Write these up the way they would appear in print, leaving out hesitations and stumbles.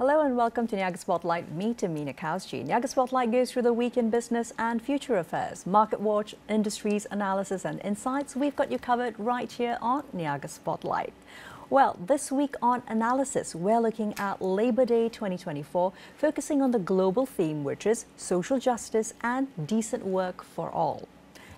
Hello and welcome to Niaga Spotlight. Me, Tamina Kausji. Niaga Spotlight goes through the week in business and future affairs, market watch, industries, analysis and insights. We've got you covered right here on Niaga Spotlight. Well, this week on analysis, we're looking at Labor Day 2024, focusing on the global theme, which is social justice and decent work for all.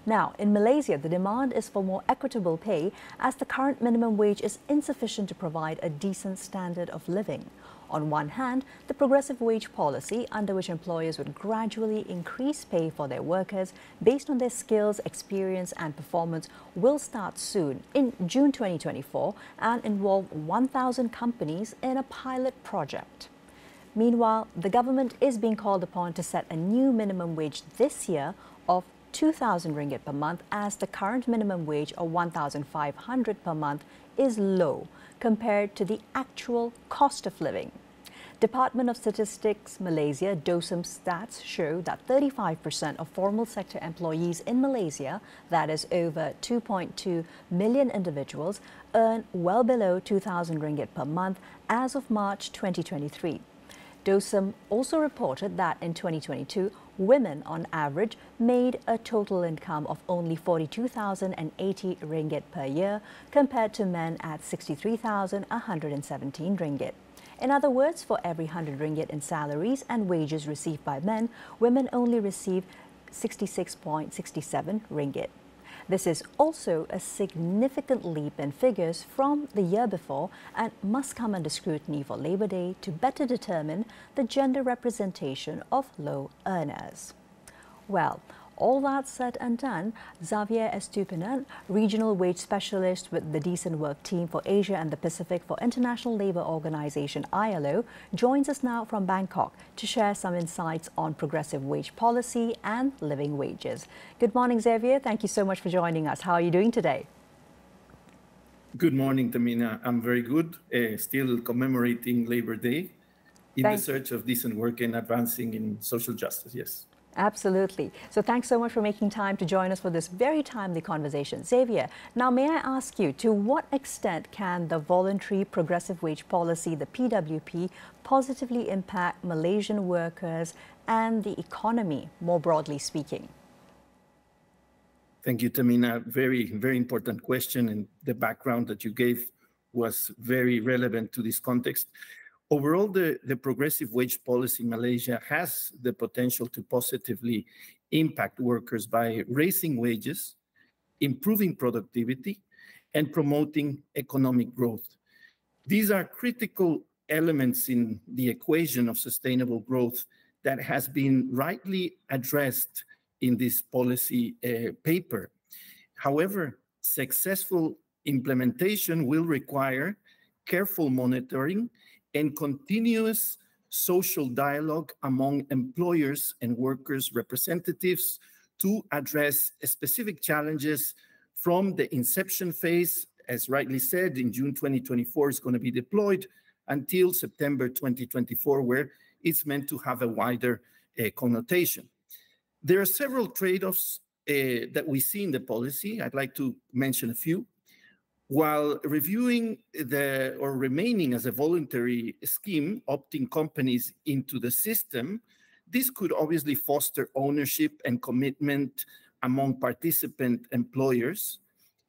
Now, in Malaysia, the demand is for more equitable pay as the current minimum wage is insufficient to provide a decent standard of living. On one hand, the progressive wage policy, under which employers would gradually increase pay for their workers based on their skills, experience and performance, will start soon in June 2024 and involve 1,000 companies in a pilot project. Meanwhile, the government is being called upon to set a new minimum wage this year of 2,000 ringgit per month, as the current minimum wage of 1,500 per month is low compared to the actual cost of living. Department of Statistics Malaysia DOSM stats show that 35% of formal sector employees in Malaysia, that is over 2.2 million individuals, earn well below 2,000 ringgit per month as of March 2023. DOSM also reported that in 2022, women on average made a total income of only 42,080 ringgit per year compared to men at 63,117 ringgit. In other words, for every 100 ringgit in salaries and wages received by men, women only receive 66.67 ringgit. This is also a significant leap in figures from the year before and must come under scrutiny for Labor Day to better determine the gender representation of low earners. Well, all that said and done, Xavier Estupinan, Regional Wage Specialist with the Decent Work Team for Asia and the Pacific for International Labour Organization ILO, joins us now from Bangkok to share some insights on progressive wage policy and living wages. Good morning, Xavier. Thank you so much for joining us. How are you doing today? Good morning, Tamina. I'm very good. Still commemorating Labor Day in the search of decent work and advancing in social justice, yes. Absolutely. So thanks so much for making time to join us for this very timely conversation. Xavier, now may I ask you, to what extent can the voluntary progressive wage policy, the PWP, positively impact Malaysian workers and the economy, more broadly speaking? Thank you, Tamina. Very, very important question, and the background that you gave was very relevant to this context. Overall, the progressive wage policy in Malaysia has the potential to positively impact workers by raising wages, improving productivity, and promoting economic growth. These are critical elements in the equation of sustainable growth that has been rightly addressed in this policy paper. However, successful implementation will require careful monitoring and continuous social dialogue among employers and workers' representatives to address specific challenges from the inception phase, as rightly said, in June 2024 is going to be deployed, until September 2024, where it's meant to have a wider connotation. There are several trade-offs that we see in the policy. I'd like to mention a few. While reviewing or remaining as a voluntary scheme, opting companies into the system, this could obviously foster ownership and commitment among participant employers.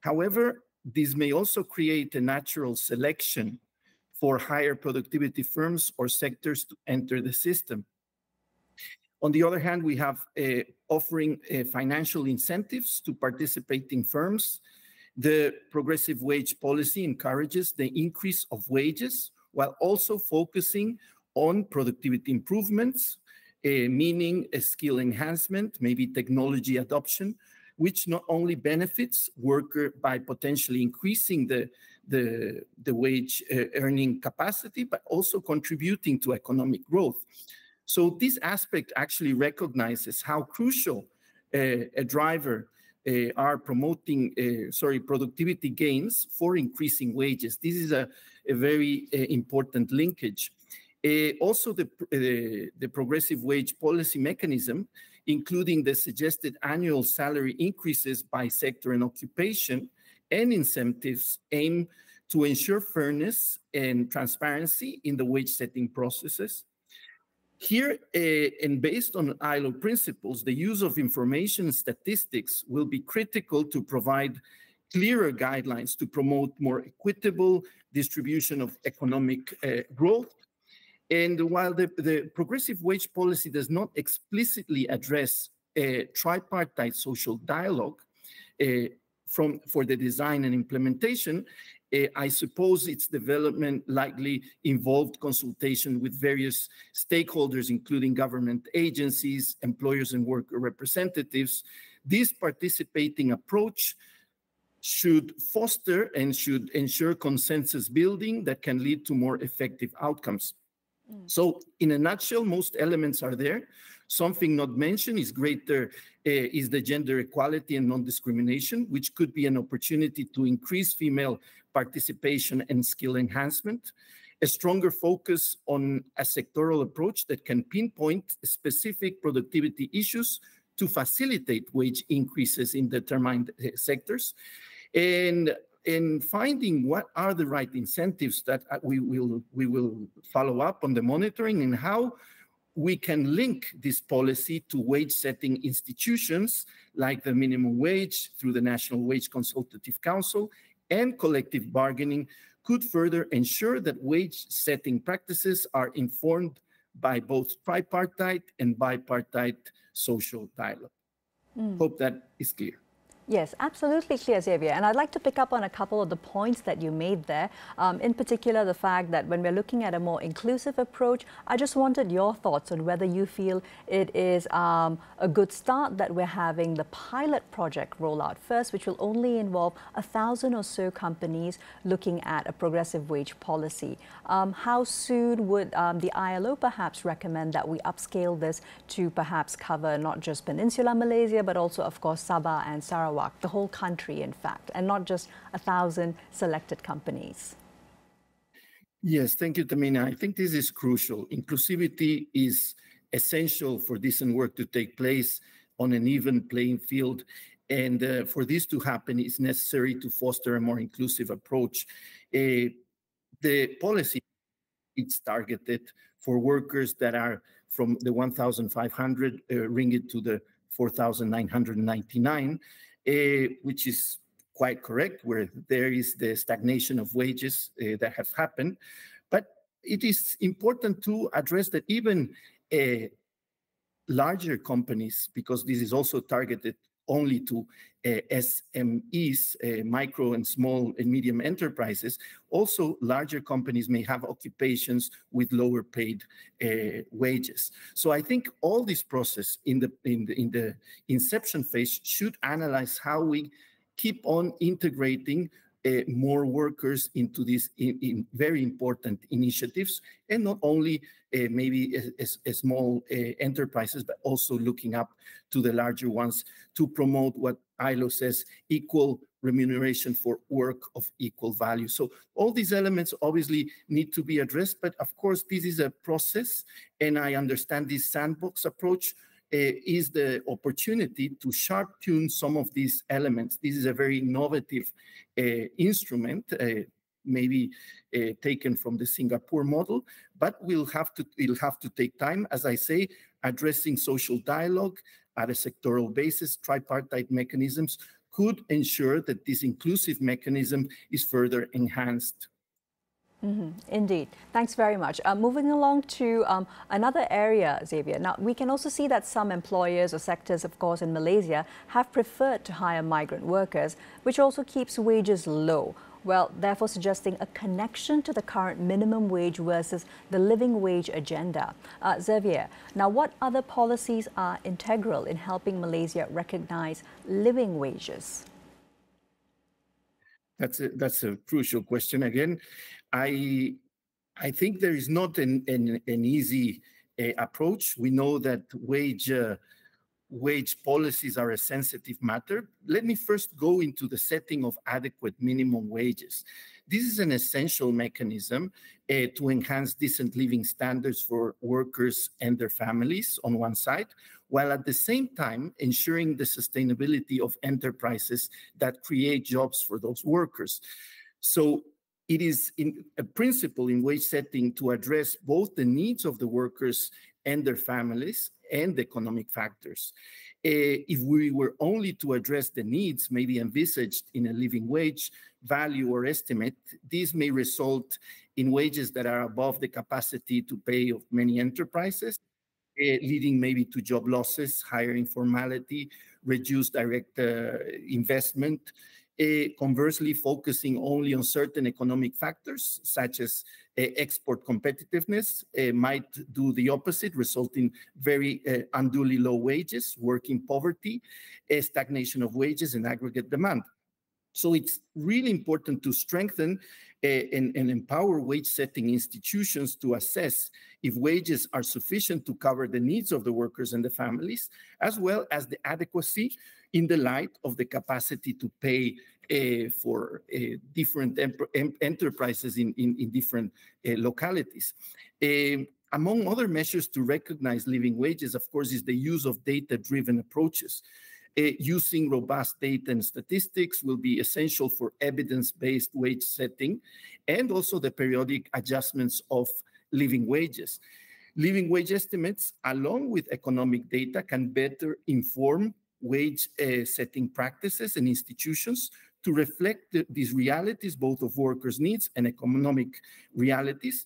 However, this may also create a natural selection for higher productivity firms or sectors to enter the system. On the other hand, we have offering financial incentives to participating firms. The progressive wage policy encourages the increase of wages while also focusing on productivity improvements, meaning a skill enhancement, maybe technology adoption, which not only benefits worker by potentially increasing the wage earning capacity, but also contributing to economic growth. So this aspect actually recognizes how crucial a driver are promoting productivity gains for increasing wages. This is a very important linkage. Also, the progressive wage policy mechanism, including the suggested annual salary increases by sector and occupation, and incentives aim to ensure fairness and transparency in the wage setting processes. Here, and based on ILO principles, the use of information and statistics will be critical to provide clearer guidelines to promote more equitable distribution of economic growth. And while the progressive wage policy does not explicitly address tripartite social dialogue for the design and implementation, I suppose its development likely involved consultation with various stakeholders, including government agencies, employers and worker representatives. This participating approach should foster and should ensure consensus building that can lead to more effective outcomes. So in a nutshell, most elements are there. Something not mentioned is is the gender equality and non-discrimination, which could be an opportunity to increase female participation and skill enhancement. A stronger focus on a sectoral approach that can pinpoint specific productivity issues to facilitate wage increases in determined sectors. And finding what are the right incentives that we will follow up on the monitoring, and how we can link this policy to wage setting institutions like the minimum wage through the National Wage Consultative Council, and collective bargaining could further ensure that wage setting practices are informed by both tripartite and bipartite social dialogue. Hope that is clear. Yes, absolutely clear, Xavier. And I'd like to pick up on a couple of the points that you made there. In particular, the fact that when we're looking at a more inclusive approach, I just wanted your thoughts on whether you feel it is a good start that we're having the pilot project rollout first, which will only involve 1,000 or so companies looking at a progressive wage policy. How soon would the ILO perhaps recommend that we upscale this to perhaps cover not just Peninsular Malaysia, but also, of course, Sabah and Sarawak? The whole country, in fact, and not just 1,000 selected companies? Yes, thank you, Tamina. I think this is crucial. Inclusivity is essential for decent work to take place on an even playing field. And for this to happen, it's necessary to foster a more inclusive approach. The policy is targeted for workers that are from the 1,500 ringgit to the 4,999. Which is quite correct, where there is the stagnation of wages that have happened. But it is important to address that even larger companies, because this is also targeted only to SMEs, micro and small and medium enterprises, also larger companies may have occupations with lower paid wages. So I think all this process in the inception phase should analyze how we keep on integrating more workers into these in very important initiatives, and not only maybe small enterprises, but also looking up to the larger ones to promote what ILO says, equal remuneration for work of equal value. So all these elements obviously need to be addressed, but of course this is a process, and I understand this sandbox approach is the opportunity to sharp tune some of these elements. This is a very innovative instrument, maybe taken from the Singapore model, but it'll have to take time. As I say, addressing social dialogue at a sectoral basis, tripartite mechanisms could ensure that this inclusive mechanism is further enhanced. Indeed. Thanks very much. Moving along to another area, Xavier. Now, we can also see that some employers or sectors, of course, in Malaysia have preferred to hire migrant workers, which also keeps wages low. Well, therefore suggesting a connection to the current minimum wage versus the living wage agenda. Xavier, now what other policies are integral in helping Malaysia recognize living wages? That's a crucial question. Again, I think there is not an easy approach. We know that wage policies are a sensitive matter. Let me first go into the setting of adequate minimum wages. This is an essential mechanism to enhance decent living standards for workers and their families on one side, while at the same time ensuring the sustainability of enterprises that create jobs for those workers. So It is a principle in wage setting to address both the needs of the workers and their families and economic factors. If we were only to address the needs maybe envisaged in a living wage value or estimate, this may result in wages that are above the capacity to pay of many enterprises, leading maybe to job losses, higher informality, reduced direct investment. Conversely, focusing only on certain economic factors, such as export competitiveness, might do the opposite, result in very unduly low wages, working poverty, stagnation of wages, and aggregate demand. So it's really important to strengthen and empower wage-setting institutions to assess if wages are sufficient to cover the needs of the workers and the families, as well as the adequacy in the light of the capacity to pay for different enterprises in different localities. Among other measures to recognize living wages, of course, is the use of data-driven approaches. Using robust data and statistics will be essential for evidence-based wage setting and also the periodic adjustments of living wages. Living wage estimates, along with economic data, can better inform wage setting practices and institutions to reflect these realities, both of workers' needs and economic realities.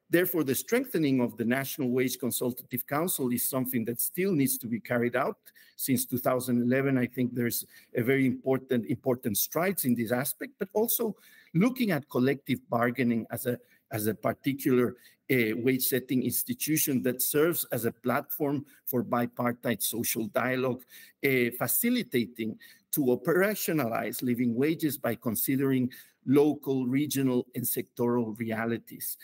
Therefore, the strengthening of the National Wage Consultative Council is something that still needs to be carried out. Since 2011, I think there's a very important strides in this aspect, but also looking at collective bargaining as a particular wage setting institution that serves as a platform for bipartite social dialogue, facilitating to operationalize living wages by considering local, regional, and sectoral realities.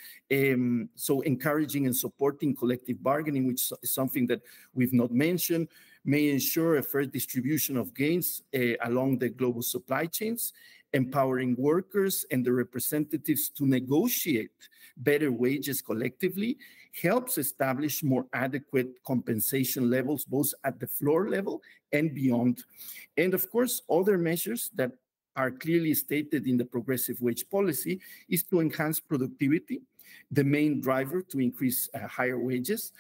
So encouraging and supporting collective bargaining, which is something that we've not mentioned, may ensure a fair distribution of gains along the global supply chains, empowering workers and their representatives to negotiate better wages collectively, helps establish more adequate compensation levels, both at the floor level and beyond. And of course, other measures that are clearly stated in the progressive wage policy is to enhance productivity, the main driver to increase higher wages.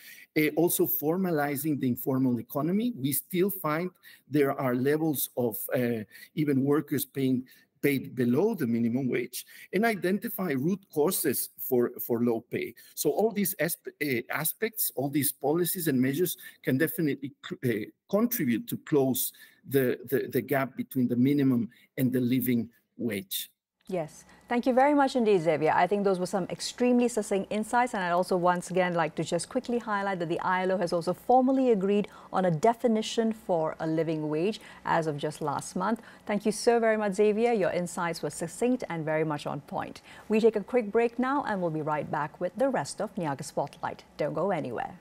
Also formalizing the informal economy. We still find there are levels of even workers paid below the minimum wage, and identify root causes for low pay. So all these aspects, all these policies and measures can definitely contribute to close the gap between the minimum and the living wage. Yes, thank you very much indeed, Xavier. I think those were some extremely succinct insights, and I'd also once again like to just quickly highlight that the ILO has also formally agreed on a definition for a living wage as of just last month. Thank you so very much, Xavier. Your insights were succinct and very much on point. We take a quick break now and we'll be right back with the rest of Niaga Spotlight. Don't go anywhere.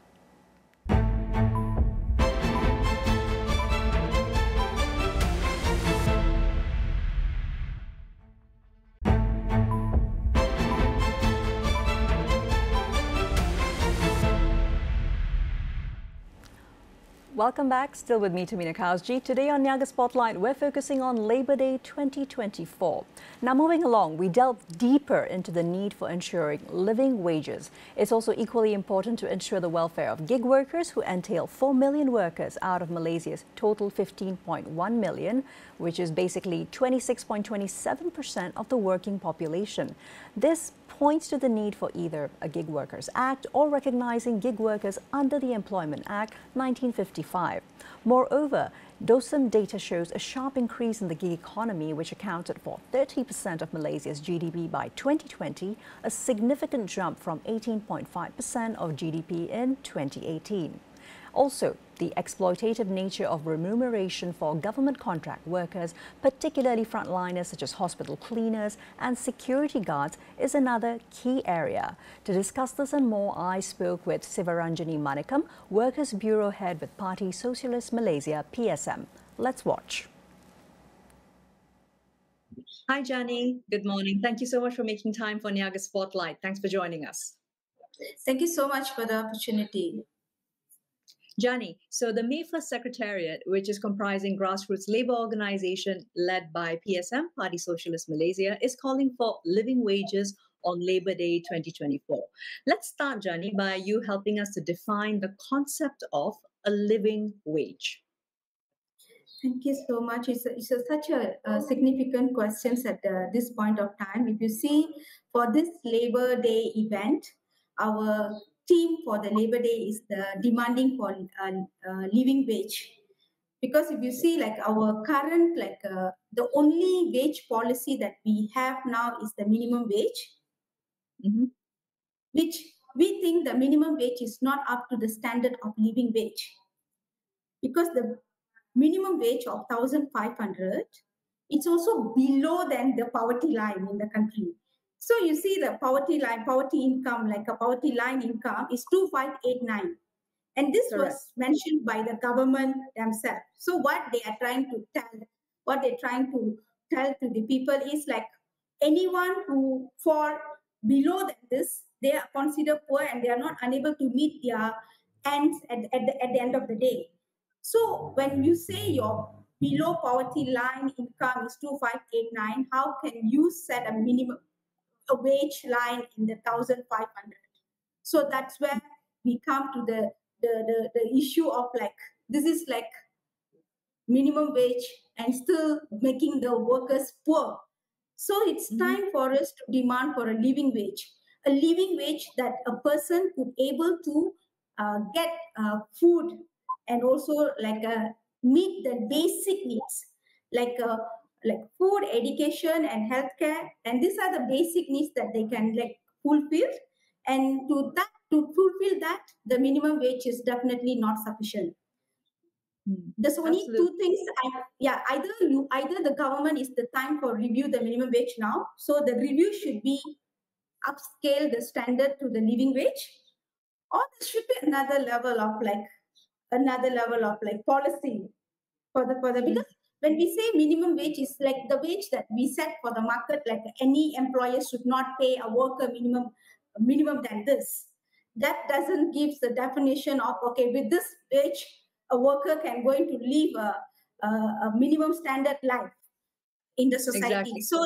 Welcome back, still with me, Tamina Kausji. Today on Niaga Spotlight, we're focusing on Labor Day 2024. Now, moving along, we delve deeper into the need for ensuring living wages. It's also equally important to ensure the welfare of gig workers, who entail 4 million workers out of Malaysia's total 15.1 million, which is basically 26.27% of the working population. This points to the need for either a Gig Workers Act or recognizing gig workers under the Employment Act 1955. Moreover, DOSM data shows a sharp increase in the gig economy, which accounted for 30% of Malaysia's GDP by 2020, a significant jump from 18.5% of GDP in 2018. Also, the exploitative nature of remuneration for government contract workers, particularly frontliners such as hospital cleaners and security guards, is another key area. To discuss this and more, I spoke with Sivaranjani Manikam, Workers Bureau Head with Parti Sosialis Malaysia, PSM. Let's watch. Hi, Jani. Good morning. Thank you so much for making time for Niaga Spotlight. Thanks for joining us. Thank you so much for the opportunity. Jani, so the May 1st Secretariat, which is comprising grassroots labor organization led by PSM, Party Socialist Malaysia, is calling for living wages on Labor Day 2024. Let's start, Jani, by you helping us to define the concept of a living wage. Thank you so much. Such a significant question at this point of time. If you see, for this Labor Day event, our theme for the Labor Day is the demanding for living wage. Because if you see, like our current, the only wage policy that we have now is the minimum wage, which we think the minimum wage is not up to the standard of living wage. Because the minimum wage of 1,500, it's also below than the poverty line in the country. So you see the poverty line, poverty income, like a poverty line income is 2,589. And this Correct. was mentioned by the government themselves. So what they are trying to tell to the people is like anyone who fall below this, they are considered poor and they are not unable to meet their ends at the end of the day. So when you say your below poverty line income is 2,589, how can you set a wage line in the 1,500? So that's where we come to the issue of like, this is like minimum wage and still making the workers poor. So it's time for us to demand for a living wage that a person could able to get food and also like meet the basic needs like food, education, and healthcare, and these are the basic needs that they can like fulfill. And to fulfill that, the minimum wage is definitely not sufficient. There's only two things. Either the government is the time for review the minimum wage now. So the review should be upscale the standard to the living wage, or there should be another level of policy for the because when we say minimum wage is like the wage that we set for the market, like any employer should not pay a worker minimum than this. That doesn't give the definition of okay, with this wage a worker can going to live a minimum standard life in the society. Exactly. So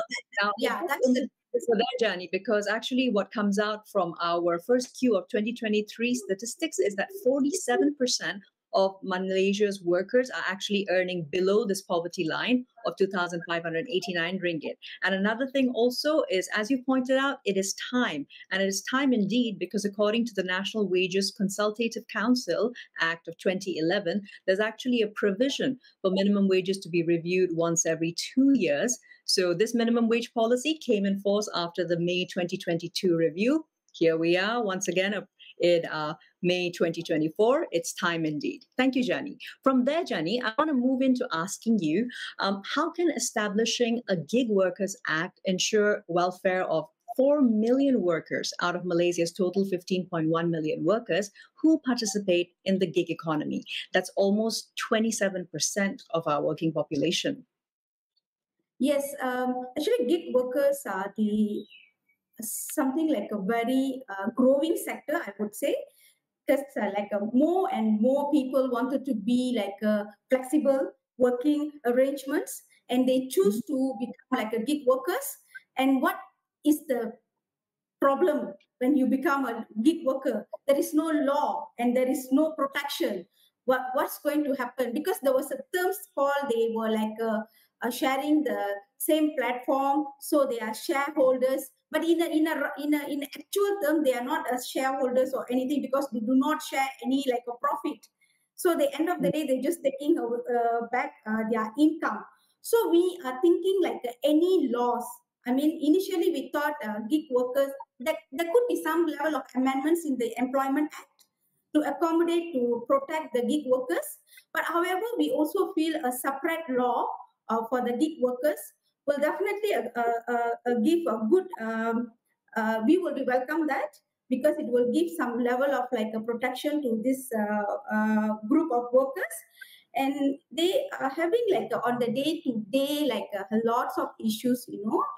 that's the for that, Jani, because actually what comes out from our first Q of 2023 statistics is that 47% of Malaysia's workers are actually earning below this poverty line of 2,589 ringgit. And another thing also is, as you pointed out, it is time. And it is time indeed, because according to the National Wages Consultative Council Act of 2011, there's actually a provision for minimum wages to be reviewed once every 2 years. So this minimum wage policy came in force after the May 2022 review. Here we are once again in May 2024. It's time indeed. Thank you, Jani. From there, Jani, I want to move into asking you, how can establishing a Gig Workers Act ensure welfare of 4 million workers out of Malaysia's total 15.1 million workers who participate in the gig economy? That's almost 27% of our working population. Yes, actually, gig workers are something like a very growing sector, I would say, because more and more people wanted to be like flexible working arrangements, and they choose to become like a gig workers. And what is the problem when you become a gig worker? There is no law and there is no protection. What's going to happen? Because there was a terms called, they were like sharing the same platform, so they are shareholders. But in actual term, they are not as shareholders or anything, because they do not share any like a profit. So the end of the day, they're just taking back their income. So we are thinking like any laws. I mean, initially we thought gig workers, that there could be some level of amendments in the Employment Act to accommodate, to protect the gig workers. But however, we also feel a separate law for the gig workers will definitely give a good, we will be welcome that, because it will give some level of like a protection to this group of workers. and they are having like on the day to day like lots of issues,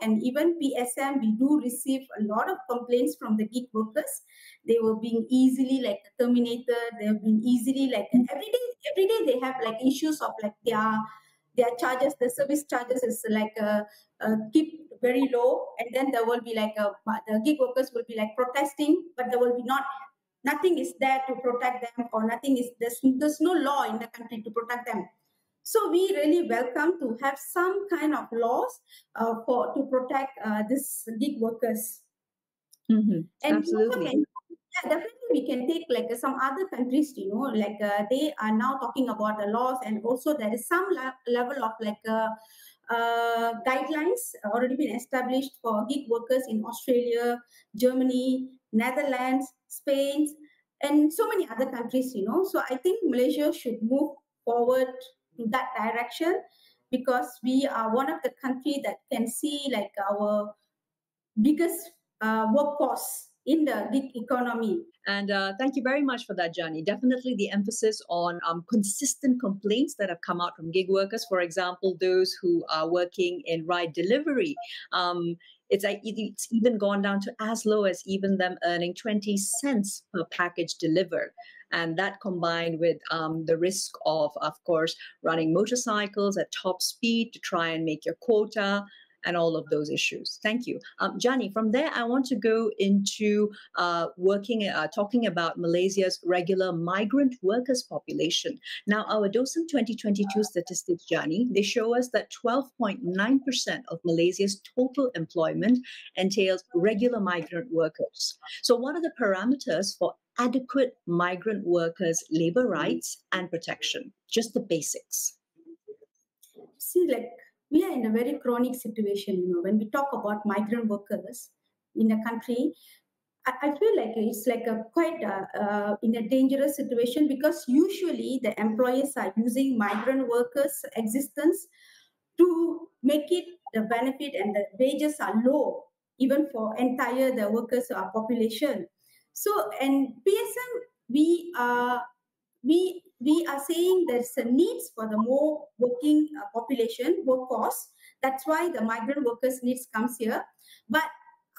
and even PSM, we do receive a lot of complaints from the gig workers. They were being easily like terminated. They have been easily like every day they have like issues of like their charges, the service charges is like keep very low, and then there will be like the gig workers will be like protesting, but there will be nothing is there to protect them, or there's no law in the country to protect them. So we really welcome to have some kind of laws to protect these gig workers. And Absolutely. definitely we can take like some other countries, like they are now talking about the laws, and also there is some level of like guidelines already been established for gig workers in Australia, Germany, Netherlands, Spain, and so many other countries. So I think Malaysia should move forward to that direction, because we are one of the country that can see like our biggest workforce in the gig economy. And thank you very much for that, Jani. Definitely the emphasis on consistent complaints that have come out from gig workers. For example, those who are working in ride delivery. It's even gone down to as low as even them earning 20 cents per package delivered. And that combined with the risk of course, running motorcycles at top speed to try and make your quota, and all of those issues. Thank you. Jani, from there, I want to go into talking about Malaysia's regular migrant workers population. Now, our DOSM 2022 statistics, Jani, they show us that 12.9% of Malaysia's total employment entails regular migrant workers. So what are the parameters for adequate migrant workers' labor rights and protection? Just the basics. See, like, we are in a very chronic situation, when we talk about migrant workers in the country. I feel like it's like quite in a dangerous situation, because usually the employers are using migrant workers' existence to make it the benefit, and the wages are low even for the workers population. So, and PSM, we are saying there's a needs for the more working workforce. That's why the migrant workers needs comes here. But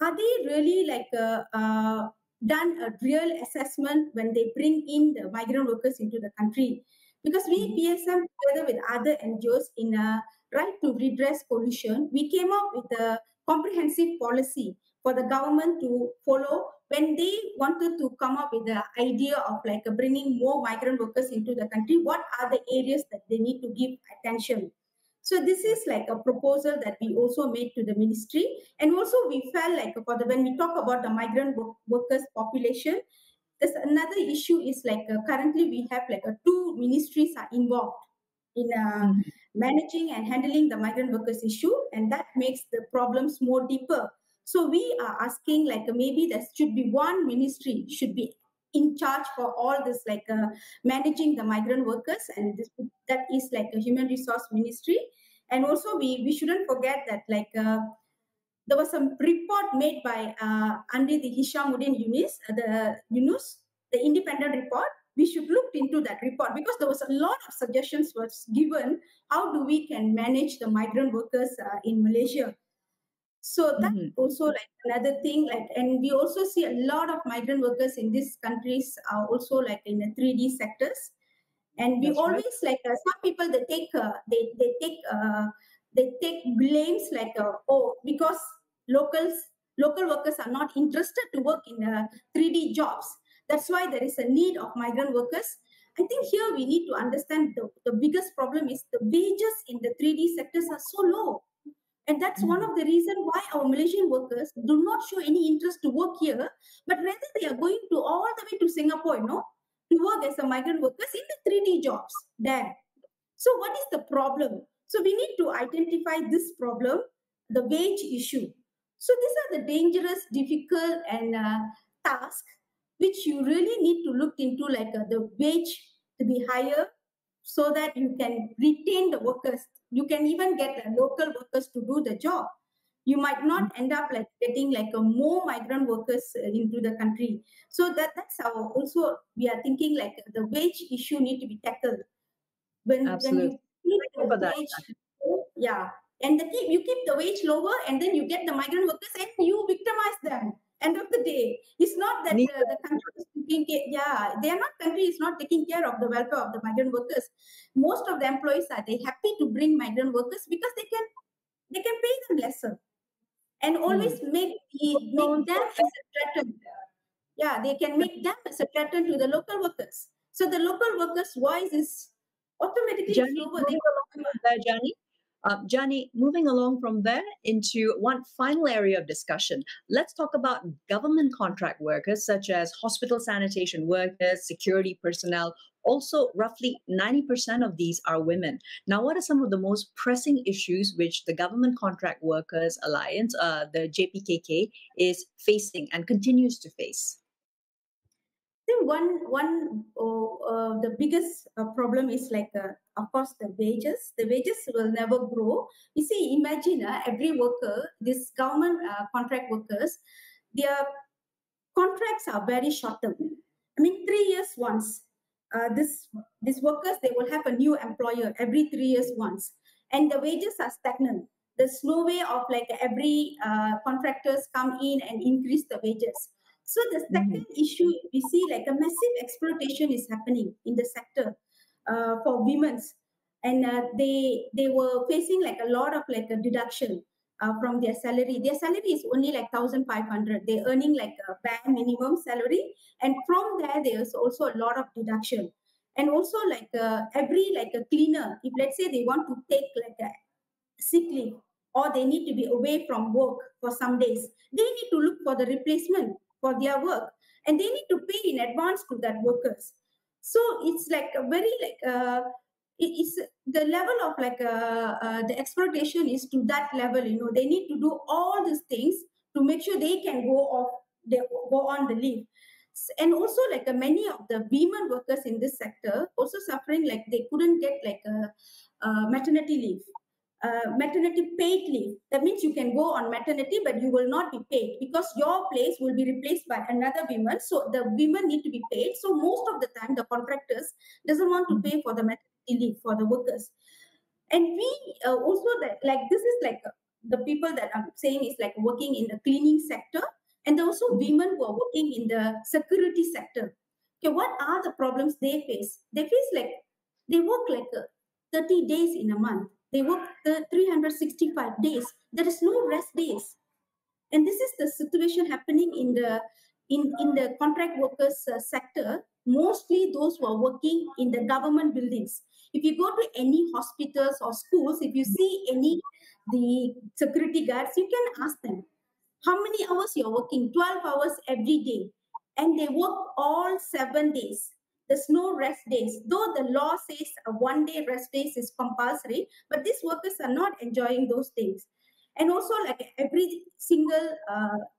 are they really like done a real assessment when they bring in the migrant workers into the country? Because we PSM, together with other NGOs in a right to redress pollution, we came up with a comprehensive policy for the government to follow when they wanted to come up with the idea of like bringing more migrant workers into the country. What are the areas that they need to give attention? So this is like a proposal that we also made to the ministry. And also we felt like when we talk about the migrant workers population, there's another issue is like currently we have like two ministries are involved in managing and handling the migrant workers issue, and that makes the problems more deeper. So we are asking like maybe there should be one ministry should be in charge for all this, like managing the migrant workers, and that is like a human resource ministry. And also we shouldn't forget that like there was some report made by under the Hishamuddin Yunus, the independent report. We should look into that report, because there was a lot of suggestions was given how do we can manage the migrant workers in Malaysia. So that also like another thing, like, and we also see a lot of migrant workers in these countries are also like in the 3D sectors, and we always like some people they take blames like because local workers are not interested to work in 3D jobs. That's why there is a need of migrant workers. I think here we need to understand the biggest problem is the wages in the 3D sectors are so low. And that's one of the reasons why our Malaysian workers do not show any interest to work here, but rather they are going to all the way to Singapore, to work as a migrant workers in the 3D jobs there. So what is the problem? So we need to identify this problem, the wage issue. So these are the dangerous, difficult, and tasks which you really need to look into, like the wage to be higher, so that you can retain the workers. You can even get local workers to do the job. You might not end up like getting like more migrant workers into the country. So that's how also we are thinking like the wage issue need to be tackled. when you Absolutely. keep Thank you the for that. wage, yeah, and you keep the wage lower, and then you get the migrant workers and you victimize them. End of the day, it's not that the country is taking care. Yeah, they are not country is not taking care of the welfare of the migrant workers. Most of the employees are they happy to bring migrant workers because they can pay them lesser and always make them as a threat. Yeah, they can make them as a threat to the local workers. So the local workers' voice is automatically Johnny, slower. moving along from there, Johnny. Johnny, moving along from there into one final area of discussion, let's talk about government contract workers such as hospital sanitation workers, security personnel. Also, roughly 90% of these are women. Now, what are some of the most pressing issues which the Government Contract Workers Alliance, the JPKK, is facing and continues to face? I think the biggest problem is like of course the wages. The wages will never grow. You see, imagine every worker, this government contract workers, their contracts are very short term. I mean, 3 years once. These workers they will have a new employer every 3 years once, and the wages are stagnant. There's no way of like every contractors come in and increase the wages. So the second issue we see like a massive exploitation is happening in the sector for women's, and they were facing like a lot of like a deduction from their salary. Their salary is only like 1,500. They're earning like a bare minimum salary, and from there there's also a lot of deduction. And also like every like a cleaner, if let's say they want to take like a sick leave or they need to be away from work for some days, they need to look for the replacement for their work, and they need to pay in advance to that workers. So it's like a very like it's the level of like the exploitation is to that level. You know, they need to do all these things to make sure they can they go on the leave. And also like many of the women workers in this sector also suffering like they couldn't get like a maternity leave, maternity paid leave. That means you can go on maternity, but you will not be paid because your place will be replaced by another woman. So the women need to be paid. So most of the time, the contractors doesn't want to pay for the maternity leave for the workers. And we also like this is like the people that I'm saying is like working in the cleaning sector, and also women who are working in the security sector. Okay, what are the problems they face? They face like they work like 30 days in a month. They work 365 days. There is no rest days. And this is the situation happening in the contract workers sector, mostly those who are working in the government buildings. If you go to any hospitals or schools, if you see any the security guards, you can ask them how many hours you're working. 12 hours every day, and they work all 7 days. There's no rest days, though the law says a 1 day rest days is compulsory, but these workers are not enjoying those things. And also like every single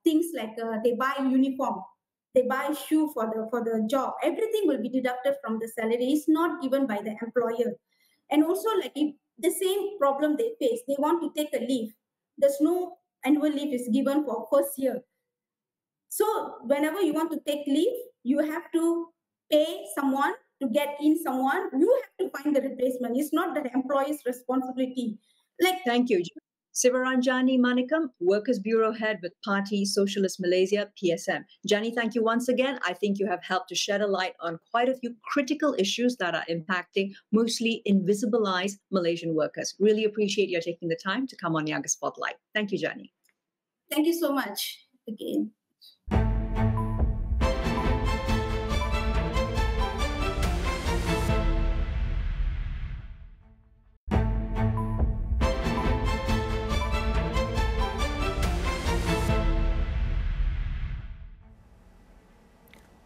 things like they buy uniform, they buy shoe for the job, everything will be deducted from the salary. It's not given by the employer. And also like if the same problem they face, they want to take a leave, there's no annual leave is given for first year. So whenever you want to take leave, you have to pay someone to get in someone. You have to find the replacement. It's not the employee's responsibility. Like, thank you. Sivaranjani Manikam, Workers Bureau Head with Party Socialist Malaysia, PSM. Jani, thank you once again. I think you have helped to shed a light on quite a few critical issues that are impacting mostly invisibilized Malaysian workers. Really appreciate your taking the time to come on Niaga Spotlight. Thank you, Jani. Thank you so much again.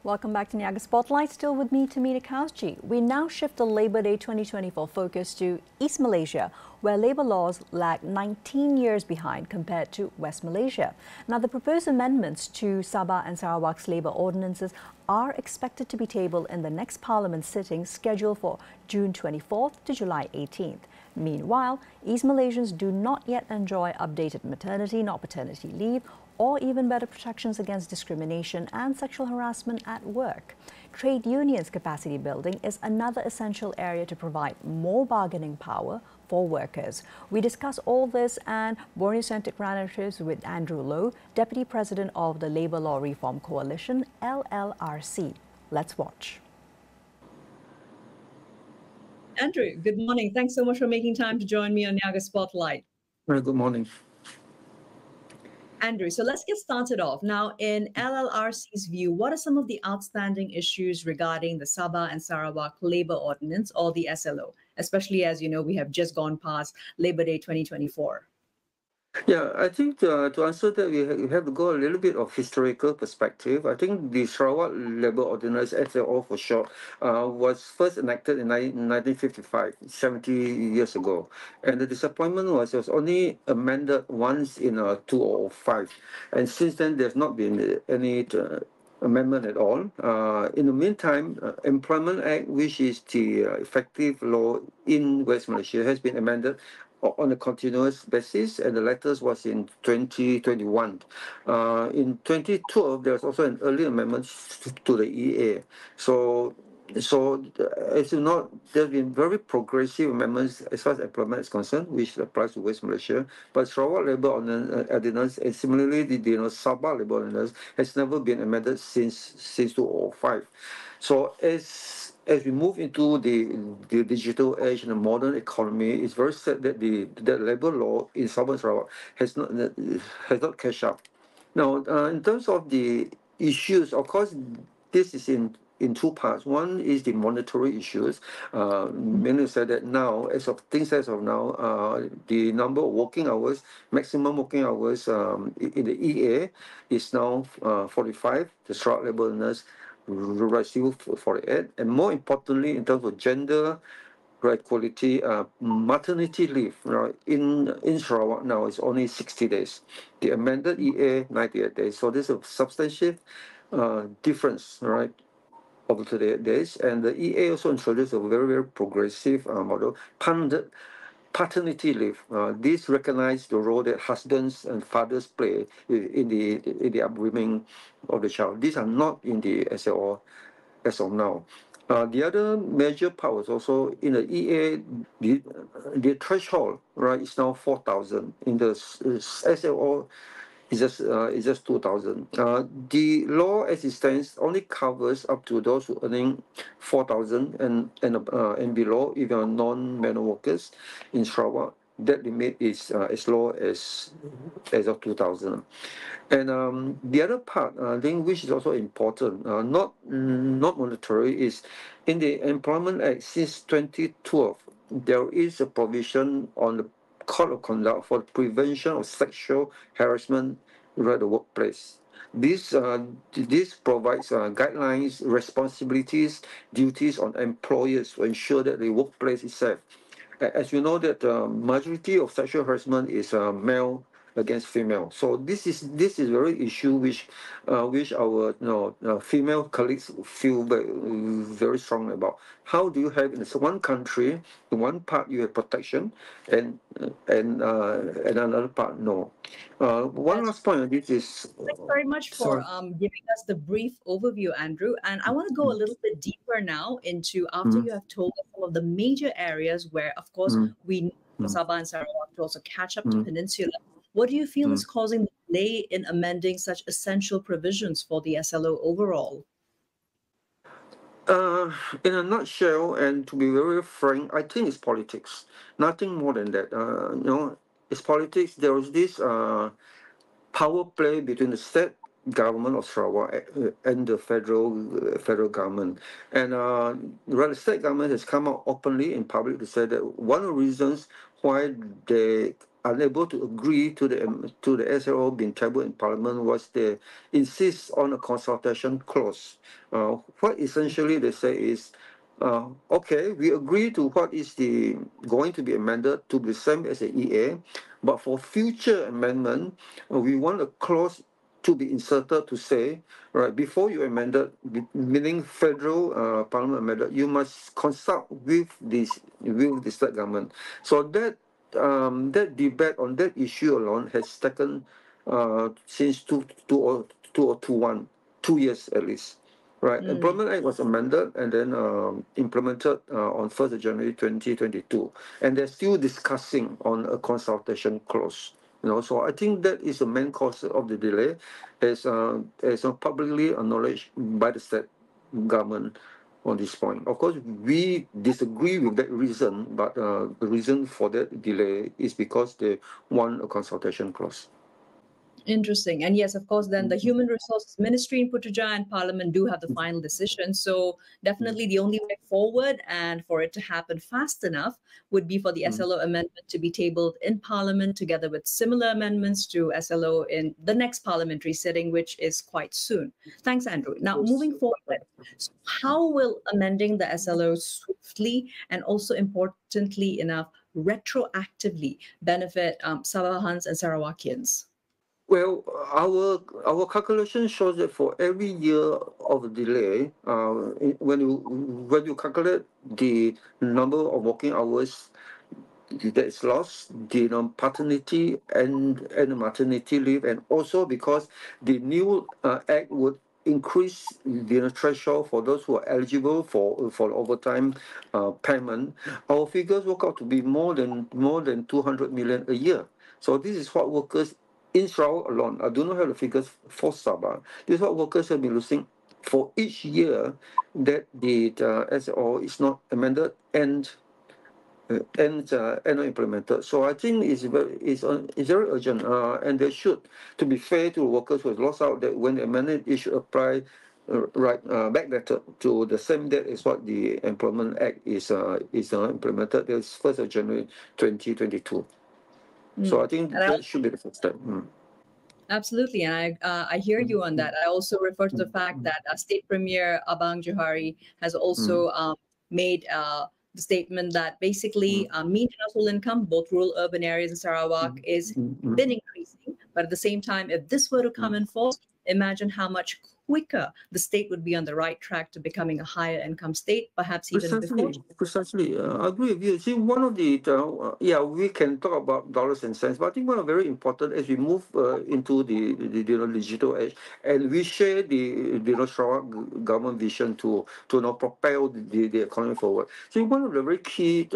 Welcome back to Niaga Spotlight. Still with me, Tamina Kausji. We now shift the Labour Day 2024 focus to East Malaysia, where labour laws lag 19 years behind compared to West Malaysia. Now, the proposed amendments to Sabah and Sarawak's labour ordinances are expected to be tabled in the next Parliament sitting scheduled for June 24th to July 18th. Meanwhile, East Malaysians do not yet enjoy updated maternity nor paternity leave or even better protections against discrimination and sexual harassment at work. trade unions capacity building is another essential area to provide more bargaining power for workers. We discuss all this and Borneo-centric narratives with Andrew Lowe, Deputy President of the Labour Law Reform Coalition, LLRC. Let's watch. Andrew, good morning. Thanks so much for making time to join me on Niaga Spotlight. Good morning. Andrew, so let's get started off. Now, in LLRC's view, what are some of the outstanding issues regarding the Sabah and Sarawak Labour Ordinance, or the SLO, especially as you know, we have just gone past Labor Day 2024? Yeah, I think to answer that, we have to go a little bit of historical perspective. I think the Sarawak Labour Ordinance, SLO for short, was first enacted in 1955, 70 years ago. And the disappointment was it was only amended once in 2005. And since then, there's not been any amendment at all. In the meantime, Employment Act, which is the effective law in West Malaysia, has been amended on a continuous basis, and the latest was in 2021. In 2012, there was also an early amendment to the EA. So as you know, there have been very progressive amendments as far as employment is concerned, which applies to West Malaysia. But Sarawak Labour Ordinance, and similarly the Sabah Labour Ordinance, has never been amended since 2005. So as we move into the digital age and the modern economy, it's very sad that the labour law in Sabah and Sarawak has not catch up. Now, in terms of the issues, of course, this is in two parts. One is the monetary issues. Many said that now, as of now, the number of working hours, maximum working hours in the EA is now 45. The Sarawak Labour Ordinance still 48, and more importantly, in terms of gender equality, maternity leave, right, in Sarawak now is only 60 days. The amended EA 98 days. So there's a substantial difference, right, over 38 days. And the EA also introduced a very, very progressive model, paternity leave. This recognizes the role that husbands and fathers play in the upbringing of the child. These are not in the SLO as of now. The other major part was also in the EA, the threshold, right, is now 4,000. In the SLO, it's just 2,000. The law as it stands only covers up to those who earning 4,000 and below, if you are non-manual workers in Sarawak. That limit is as low as of 2,000. And the other part, I think, which is also important, not monetary, is in the Employment Act since 2012. There is a provision on the code of conduct for the prevention of sexual harassment at the workplace. This provides guidelines, responsibilities, duties on employers to ensure that the workplace is safe. As you know, that majority of sexual harassment is male against female. So this is very issue which our female colleagues feel very strongly about. How do you have in one country, in one part you have protection, and another part no. One last point on this is. Thanks very much for giving us the brief overview, Andrew. And I want to go a little bit deeper now into after you have told us some of the major areas where, of course, we need Sabah and Sarawak to also catch up to Peninsula. What do you feel is causing the delay in amending such essential provisions for the SLO overall? In a nutshell, and to be very frank, I think it's politics. Nothing more than that. It's politics. There was this power play between the state government of Sarawak and the federal government. And the state government has come out openly in public to say that one of the reasons why they unable to agree to the SLO being tabled in Parliament was they insist on a consultation clause. What essentially they say is, okay, we agree to what is going to be amended to be the same as the EA, but for future amendment, we want a clause to be inserted to say, right, before you amend it, meaning federal Parliament amended, you must consult with the state government. So that debate on that issue alone has taken since 2021, 2 years at least. Right. Employment Act was amended and then implemented on 1st of January 2022. And they're still discussing on a consultation clause. So I think that is the main cause of the delay, as publicly acknowledged by the state government on this point. Of course, we disagree with that reason, but the reason for that delay is because they want a consultation clause. Interesting. And yes, of course, then the Human Resources Ministry in Putrajaya and Parliament do have the final decision. So definitely the only way forward and for it to happen fast enough would be for the SLO amendment to be tabled in Parliament together with similar amendments to SLO in the next parliamentary sitting, which is quite soon. Thanks, Andrew. Now, moving forward, so how will amending the SLO swiftly and also importantly enough, retroactively benefit Sabahans and Sarawakians? Well, our calculation shows that for every year of delay, when you calculate the number of working hours that is lost, the paternity and the maternity leave, and also because the new act would increase the threshold for those who are eligible for overtime payment, our figures work out to be more than 200 million a year. So this is what workers in Sarawak alone, I do not have the figures for Sabah. This is what workers have been losing for each year that the SO is not amended and not implemented. So I think it's very urgent, and they should, to be fair to workers who have lost out, that when the amendment, it should apply backdated to the same date as what the Employment Act is implemented. It's 1st of January 2022. So I think that should be the first step. Absolutely, and I hear you on that. I also refer to the fact that State Premier Abang Johari has also made the statement that basically mean household income, both rural urban areas in Sarawak, is been increasing. But at the same time, if this were to come in force, imagine how much quicker the state would be on the right track to becoming a higher income state, perhaps even before. Precisely. I agree with you. See, one of the, we can talk about dollars and cents, but I think one of very important as we move into the digital age, and we share the Sarawak government vision to propel the economy forward. See, one of the very key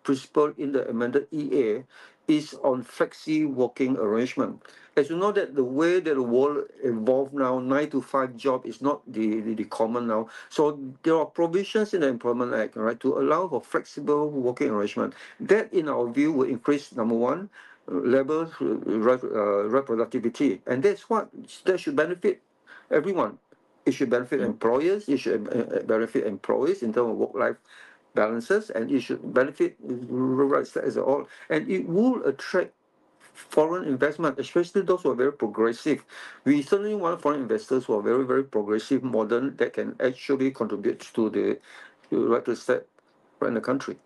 principles in the amended EA is on flexi working arrangement. As you know that the way that the world evolved now, 9-to-5 job is not the common now. So there are provisions in the Employment Act, right, to allow for flexible working arrangement. That, in our view, will increase, number one, labor reproductivity, and that should benefit everyone. It should benefit employers. It should benefit employees in terms of work-life balances, and it should benefit rights as a whole, and it will attract foreign investment, especially those who are very progressive. We certainly want foreign investors who are very, very progressive, modern, that can actually contribute to the right to step right in the country.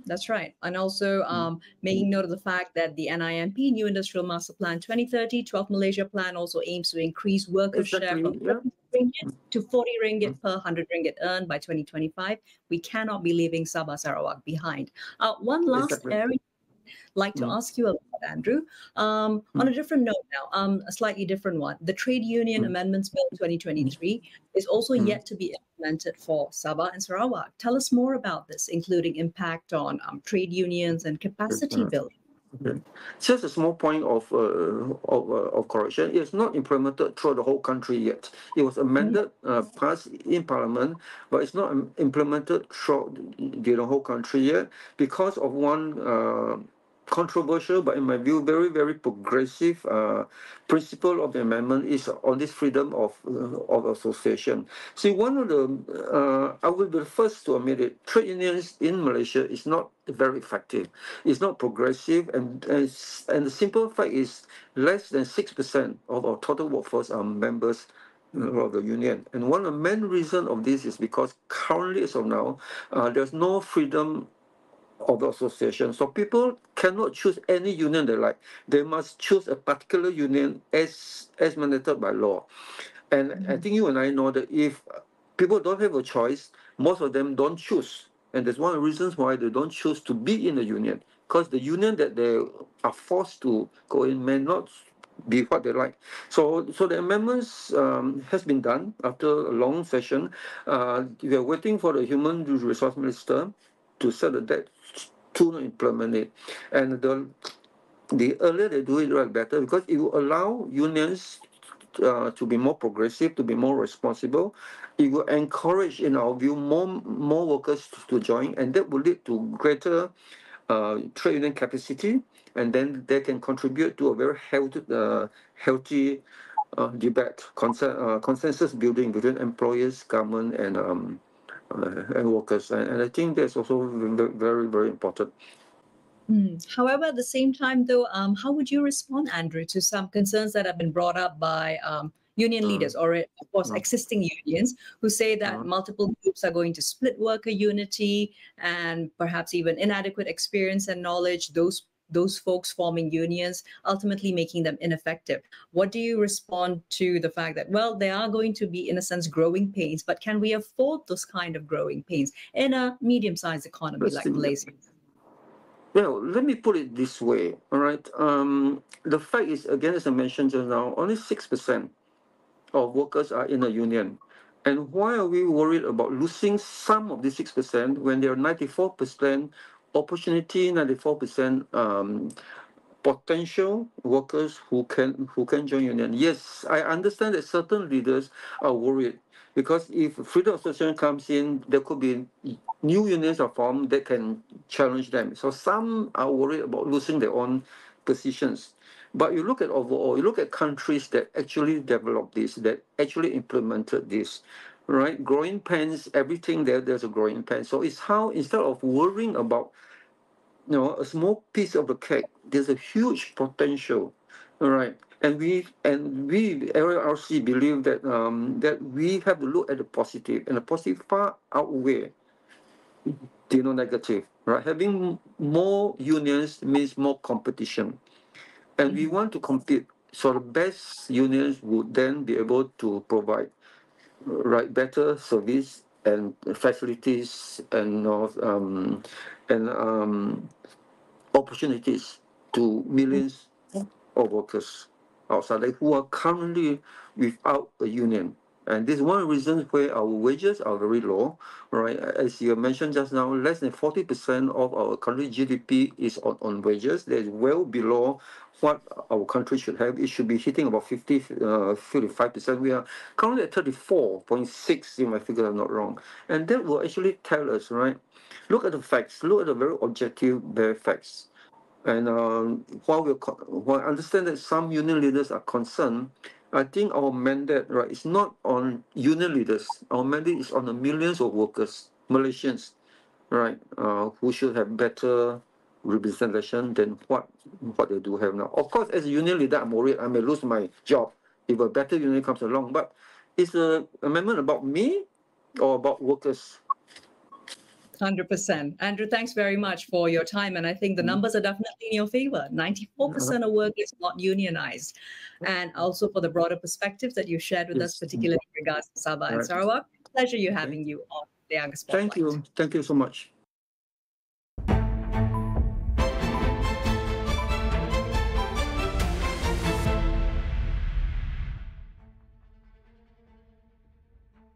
That's right. And also making note of the fact that the NIMP, New Industrial Master Plan 2030, 12 Malaysia Plan also aims to increase worker share from 30 ringgit to 40 ringgit per 100 ringgit earned by 2025. We cannot be leaving Sabah Sarawak behind. One last area like to ask you about, Andrew. On a different note now, a slightly different one. The Trade Union Amendments Bill 2023 is also yet to be implemented for Sabah and Sarawak. Tell us more about this, including impact on trade unions and capacity building. Okay. Just a small point of correction. It's not implemented throughout the whole country yet. It was amended, passed in Parliament, but it's not implemented throughout the whole country yet because of one controversial, but in my view, very, very progressive principle of the amendment is on this freedom of association. See, one of the, I will be the first to admit it, trade unions in Malaysia is not very effective. It's not progressive, and the simple fact is less than 6% of our total workforce are members of the union. And one of the main reasons of this is because currently, as of now, there's no freedom of the association. So people cannot choose any union they like. They must choose a particular union as mandated by law. And I think you and I know that if people don't have a choice, most of them don't choose. And that's one of the reasons why they don't choose to be in a union. Because the union that they are forced to go in may not be what they like. So the amendments has been done after a long session. We are waiting for the Human Resource Minister to set a date to implement it. And the earlier they do it, the better, because it will allow unions to be more progressive, to be more responsible. It will encourage, in our view, more workers to join, and that will lead to greater trade union capacity, and then they can contribute to a very healthy debate, consensus building between employers, government, and workers. And I think that's also very, very important. However, at the same time, though, how would you respond, Andrew, to some concerns that have been brought up by union leaders or, of course, existing unions who say that multiple groups are going to split worker unity and perhaps even inadequate experience and knowledge, those folks forming unions, ultimately making them ineffective? What do you respond to the fact that, well, there are going to be, in a sense, growing pains, but can we afford those kind of growing pains in a medium-sized economy like Malaysia? Well, let me put it this way, all right? The fact is, again, as I mentioned just now, only 6% of workers are in a union. And why are we worried about losing some of the 6% when there are 94% opportunity, 94% potential workers who can join union? Yes, I understand that certain leaders are worried because if freedom association comes in, there could be new unions are formed that can challenge them. So some are worried about losing their own positions. But you look at overall, you look at countries that actually developed this, that actually implemented this, right? Growing pains, everything there's a growing pain. So it's how, instead of worrying about, a small piece of the cake, there's a huge potential, all right? And we LRC believe that that we have to look at the positive, and the positive far outweigh negative, right? Having more unions means more competition, and we want to compete. So the best unions would then be able to provide better service and facilities and opportunities to millions of workers outside who are currently without a union. And this is one reason where our wages are very low, right? As you mentioned just now, less than 40% of our country GDP is on wages. That is well below what our country should have. It should be hitting about 55%. We are currently at 34.6, if my figures are not wrong. And that will actually tell us, right? Look at the facts. Look at the very objective, bare facts. And while I understand that some union leaders are concerned, I think our mandate, right, is not on union leaders. Our mandate is on the millions of workers, Malaysians, right, who should have better representation than what they do have now. Of course, as a union leader, I'm worried I may lose my job if a better union comes along. But is the amendment about me or about workers? 100%. Andrew, thanks very much for your time. And I think the numbers are definitely in your favor. 94% of work is not unionized. And also for the broader perspective that you shared with us, particularly in regards to Sabah and Sarawak. Pleasure having you on Niaga Spotlight. Thank you. Thank you so much.